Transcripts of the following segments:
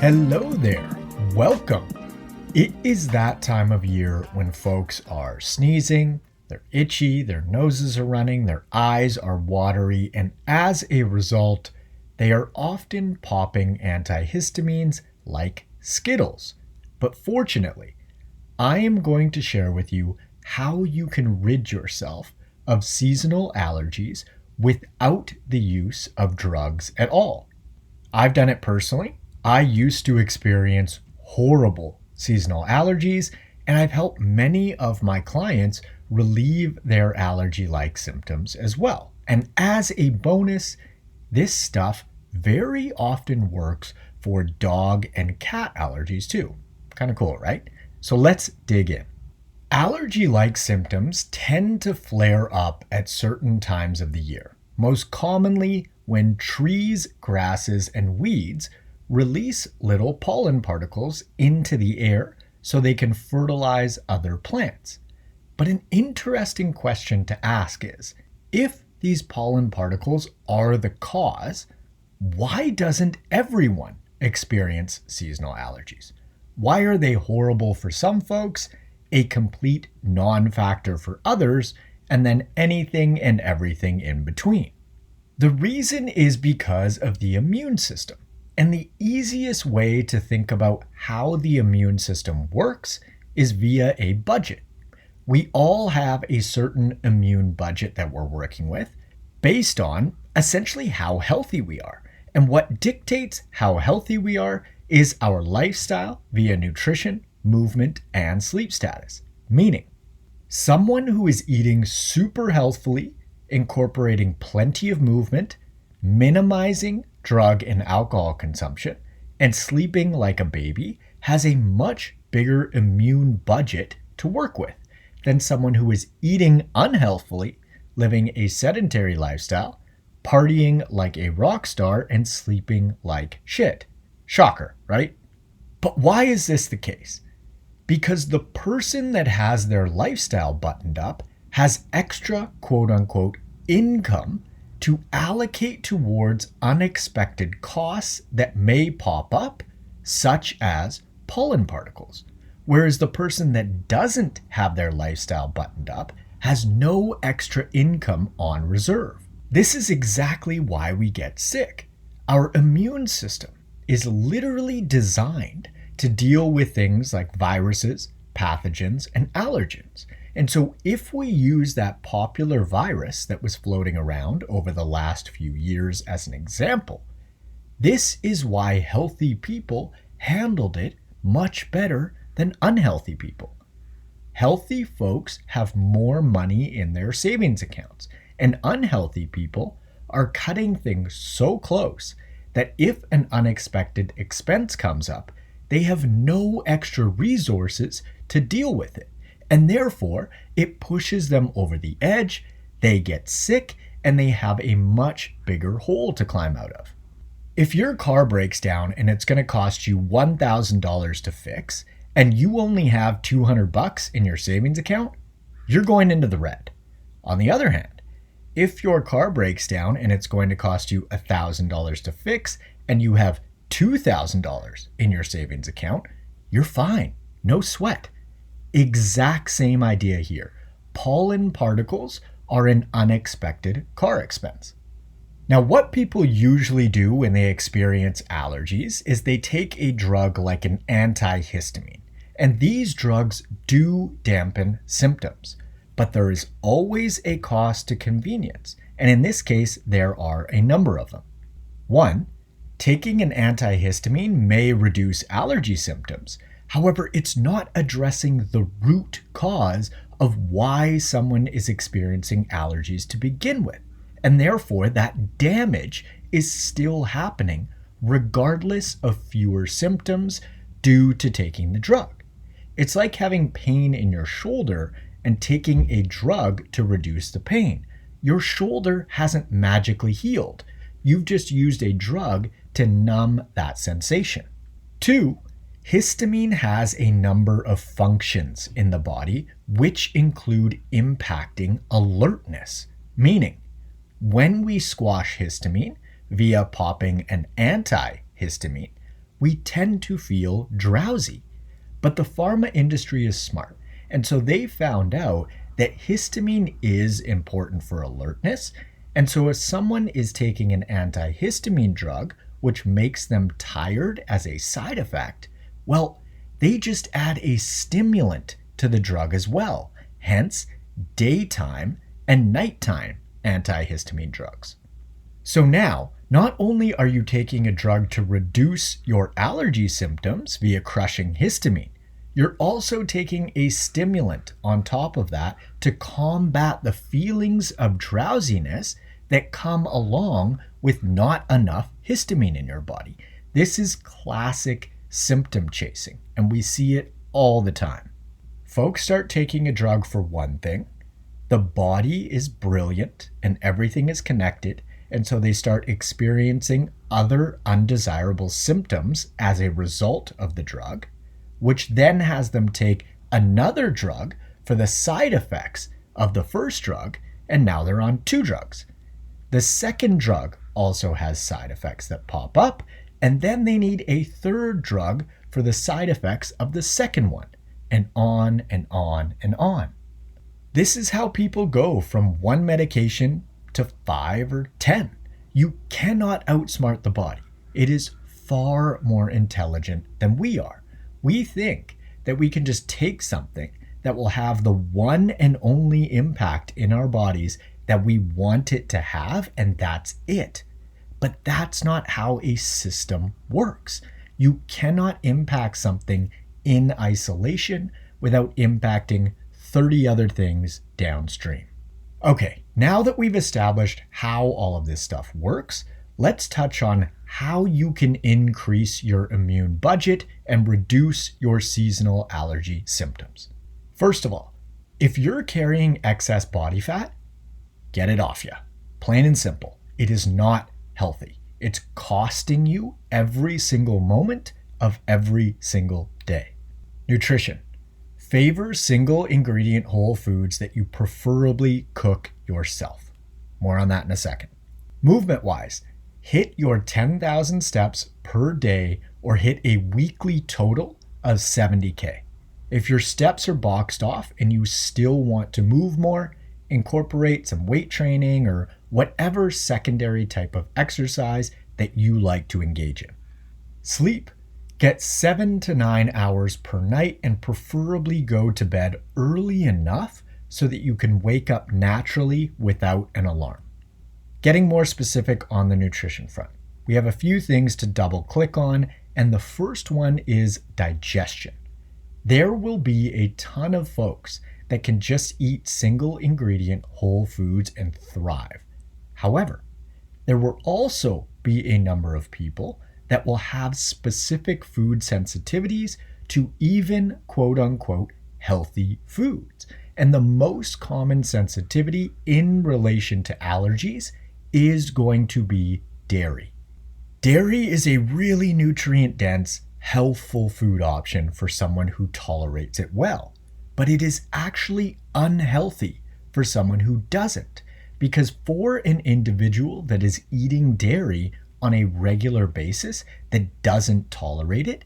Hello there. Welcome. It is that time of year when folks are sneezing, they're itchy, their noses are running, their eyes are watery, and as a result, they are often popping antihistamines like Skittles. But fortunately, I am going to share with you how you can rid yourself of seasonal allergies without the use of drugs at all. I've done it personally. I used to experience horrible seasonal allergies, and I've helped many of my clients relieve their allergy-like symptoms as well. And as a bonus, this stuff very often works for dog and cat allergies too. Kind of cool, right? So let's dig in. Allergy-like symptoms tend to flare up at certain times of the year, most commonly when trees, grasses, and weeds release little pollen particles into the air so they can fertilize other plants. But an interesting question to ask is, if these pollen particles are the cause, why doesn't everyone experience seasonal allergies? Why are they horrible for some folks, a complete non-factor for others, and then anything and everything in between? The reason is because of the immune system. And the easiest way to think about how the immune system works is via a budget. We all have a certain immune budget that we're working with based on essentially how healthy we are. And what dictates how healthy we are is our lifestyle via nutrition, movement, and sleep status. Meaning, someone who is eating super healthfully, incorporating plenty of movement, minimizing drug and alcohol consumption, and sleeping like a baby has a much bigger immune budget to work with than someone who is eating unhealthfully, living a sedentary lifestyle, partying like a rock star, and sleeping like shit. Shocker, right? But why is this the case? Because the person that has their lifestyle buttoned up has extra quote-unquote income to allocate towards unexpected costs that may pop up, such as pollen particles, whereas the person that doesn't have their lifestyle buttoned up has no extra income on reserve. This is exactly why we get sick. Our immune system is literally designed to deal with things like viruses, pathogens, and allergens. And so if we use that popular virus that was floating around over the last few years as an example, this is why healthy people handled it much better than unhealthy people. Healthy folks have more money in their savings accounts, and unhealthy people are cutting things so close that if an unexpected expense comes up, they have no extra resources to deal with it. And therefore, it pushes them over the edge, they get sick, and they have a much bigger hole to climb out of. If your car breaks down and it's going to cost you $1,000 to fix, and you only have $200 in your savings account, you're going into the red. On the other hand, if your car breaks down and it's going to cost you $1,000 to fix, and you have $2,000 in your savings account, you're fine, no sweat. Exact same idea here. Pollen particles are an unexpected car expense. Now, what people usually do when they experience allergies is they take a drug like an anti-histamine. And these drugs do dampen symptoms, but there is always a cost to convenience. And in this case, there are a number of them. 1, taking an antihistamine may reduce allergy symptoms. However, it's not addressing the root cause of why someone is experiencing allergies to begin with. And therefore, that damage is still happening regardless of fewer symptoms due to taking the drug. It's like having pain in your shoulder and taking a drug to reduce the pain. Your shoulder hasn't magically healed. You've just used a drug to numb that sensation. 2, histamine has a number of functions in the body which include impacting alertness, meaning when we squash histamine via popping an antihistamine, we tend to feel drowsy. But the pharma industry is smart, and so they found out that histamine is important for alertness. And so if someone is taking an antihistamine drug, which makes them tired as a side effect, well, they just add a stimulant to the drug as well. Hence, daytime and nighttime antihistamine drugs. So now, not only are you taking a drug to reduce your allergy symptoms via crushing histamine, you're also taking a stimulant on top of that to combat the feelings of drowsiness that come along with not enough histamine in your body. This is classic symptom chasing, and we see it all the time. Folks start taking a drug for one thing, the body is brilliant and everything is connected, and so they start experiencing other undesirable symptoms as a result of the drug, which then has them take another drug for the side effects of the first drug, and now they're on two drugs. The second drug also has side effects that pop up, and then they need a third drug for the side effects of the second one, and on and on and on. This is how people go from one medication to 5 or 10. You cannot outsmart the body. It is far more intelligent than we are. We think that we can just take something that will have the one and only impact in our bodies that we want it to have, and that's it. But that's not how a system works. You cannot impact something in isolation without impacting 30 other things downstream. Okay, now that we've established how all of this stuff works, let's touch on how you can increase your immune budget and reduce your seasonal allergy symptoms. First of all, if you're carrying excess body fat, get it off you. Plain and simple. It is not healthy. It's costing you every single moment of every single day. Nutrition. Favor single ingredient whole foods that you preferably cook yourself. More on that in a second. Movement wise, hit your 10,000 steps per day or hit a weekly total of 70K. If your steps are boxed off and you still want to move more, incorporate some weight training or whatever secondary type of exercise that you like to engage in. Sleep. Get 7 to 9 hours per night and preferably go to bed early enough so that you can wake up naturally without an alarm. Getting more specific on the nutrition front, we have a few things to double click on, and the first one is digestion. There will be a ton of folks that can just eat single ingredient whole foods and thrive. However, there will also be a number of people that will have specific food sensitivities to even quote unquote healthy foods. And the most common sensitivity in relation to allergies is going to be dairy. Dairy is a really nutrient dense, healthful food option for someone who tolerates it well, but it is actually unhealthy for someone who doesn't, because for an individual that is eating dairy on a regular basis that doesn't tolerate it,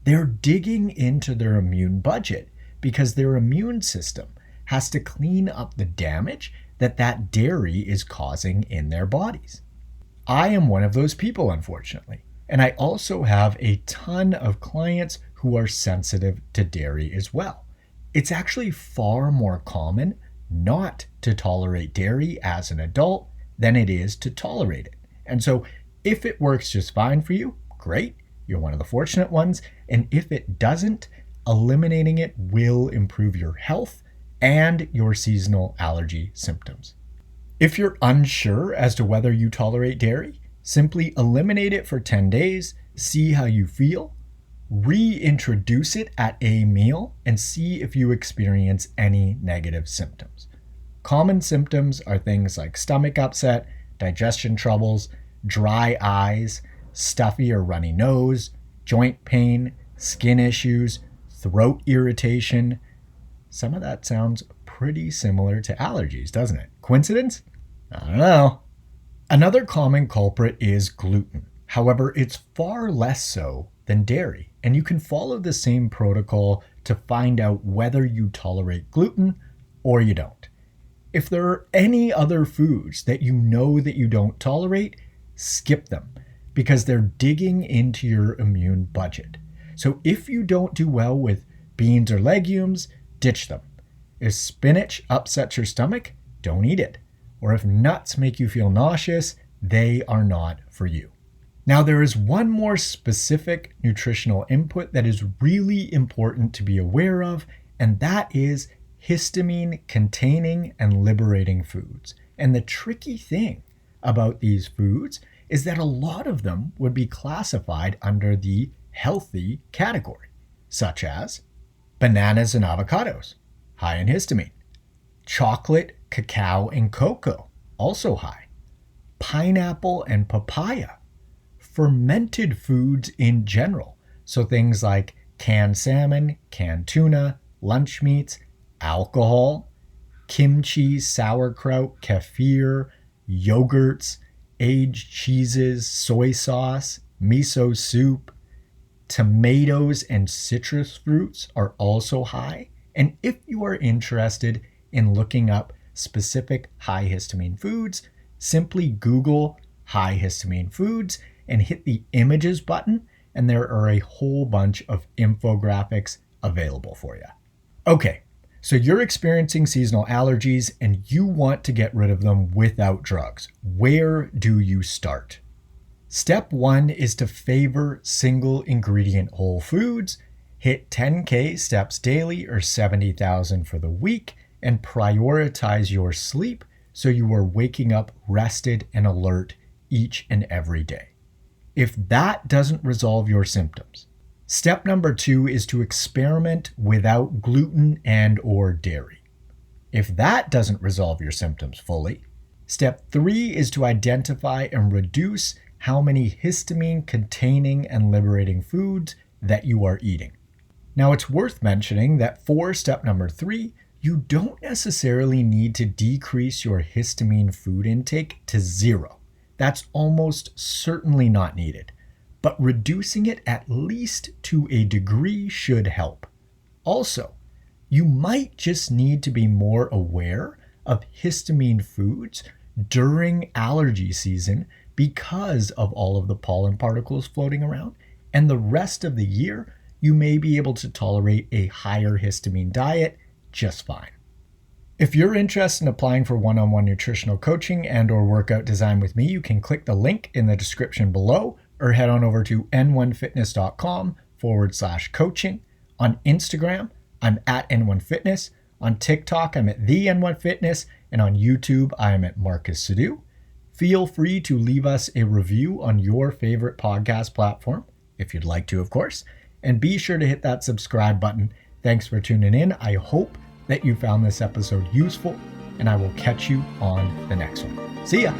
they're digging into their immune budget because their immune system has to clean up the damage that dairy is causing in their bodies. I am one of those people, unfortunately, and I also have a ton of clients who are sensitive to dairy as well. It's actually far more common not to tolerate dairy as an adult than it is to tolerate it. And so if it works just fine for you, great, you're one of the fortunate ones. And if it doesn't, eliminating it will improve your health and your seasonal allergy symptoms. If you're unsure as to whether you tolerate dairy, simply eliminate it for 10 days, see how you feel, reintroduce it at a meal, and see if you experience any negative symptoms. Common symptoms are things like stomach upset, digestion troubles, dry eyes, stuffy or runny nose, joint pain, skin issues, throat irritation. Some of that sounds pretty similar to allergies, doesn't it? Coincidence? I don't know. Another common culprit is gluten. However, it's far less so than dairy, and you can follow the same protocol to find out whether you tolerate gluten or you don't. If there are any other foods that you know that you don't tolerate, skip them because they're digging into your immune budget. So if you don't do well with beans or legumes, ditch them. If spinach upsets your stomach, don't eat it. Or if nuts make you feel nauseous, they are not for you. Now, there is one more specific nutritional input that is really important to be aware of, and that is histamine containing and liberating foods. And the tricky thing about these foods is that a lot of them would be classified under the healthy category, such as bananas and avocados, high in histamine; chocolate, cacao, and cocoa, also high; pineapple and papaya; fermented foods in general, so things like canned salmon, canned tuna, lunch meats; alcohol, kimchi, sauerkraut, kefir, yogurts, aged cheeses, soy sauce, miso soup; tomatoes and citrus fruits are also high. And if you are interested in looking up specific high histamine foods, simply Google high histamine foods and hit the images button, and there are a whole bunch of infographics available for you. Okay, so you're experiencing seasonal allergies and you want to get rid of them without drugs. Where do you start? Step 1 is to favor single ingredient whole foods, hit 10K steps daily or 70,000 for the week, and prioritize your sleep so you are waking up rested and alert each and every day. If that doesn't resolve your symptoms, step number 2 is to experiment without gluten and or dairy. If that doesn't resolve your symptoms fully, step 3 is to identify and reduce how many histamine containing and liberating foods that you are eating. Now, it's worth mentioning that for step number 3, you don't necessarily need to decrease your histamine food intake to 0. That's almost certainly not needed, but reducing it at least to a degree should help. Also, you might just need to be more aware of histamine foods during allergy season because of all of the pollen particles floating around, and the rest of the year, you may be able to tolerate a higher histamine diet just fine. If you're interested in applying for one-on-one nutritional coaching and or workout design with me, you can click the link in the description below or head on over to n1fitness.com/coaching. On Instagram, I'm at N1Fitness. On TikTok, I'm at the N1Fitness. And on YouTube, I am at Marcus Sadu. Feel free to leave us a review on your favorite podcast platform, if you'd like to, of course. And be sure to hit that subscribe button. Thanks for tuning in. I hope that you found this episode useful, and I will catch you on the next one. See ya.